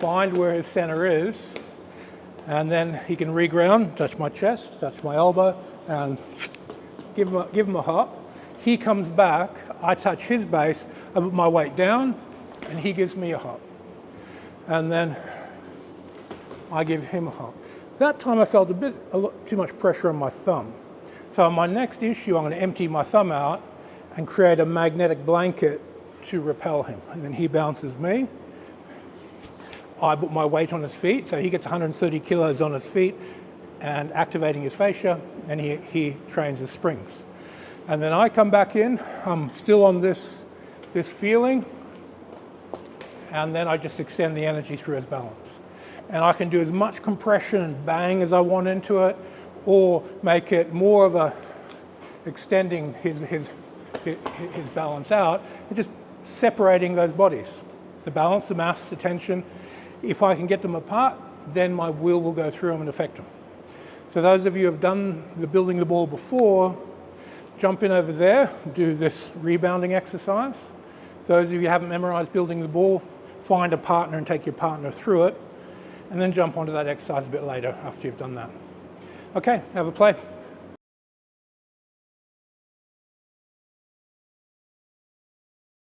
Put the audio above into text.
find where his center is, and then he can reground, touch my chest, touch my elbow, and give him a hop. He comes back, I touch his base, I put my weight down, and he gives me a hop. And then I give him a hop. That time I felt a lot too much pressure on my thumb. So on my next issue, I'm going to empty my thumb out and create a magnetic blanket to repel him. And then he bounces me. I put my weight on his feet, so he gets 130 kilos on his feet and activating his fascia, and he trains his springs. And then I come back in, I'm still on this feeling, and then I just extend the energy through his balance. And I can do as much compression and bang as I want into it, or make it more of a extending his balance out, and just separating those bodies. The balance, the mass, the tension. If I can get them apart, then my will go through them and affect them. So those of you who have done the building the ball before, jump in over there, do this rebounding exercise. Those of you who haven't memorized building the ball, find a partner and take your partner through it, and then jump onto that exercise a bit later after you've done that. Okay, have a play.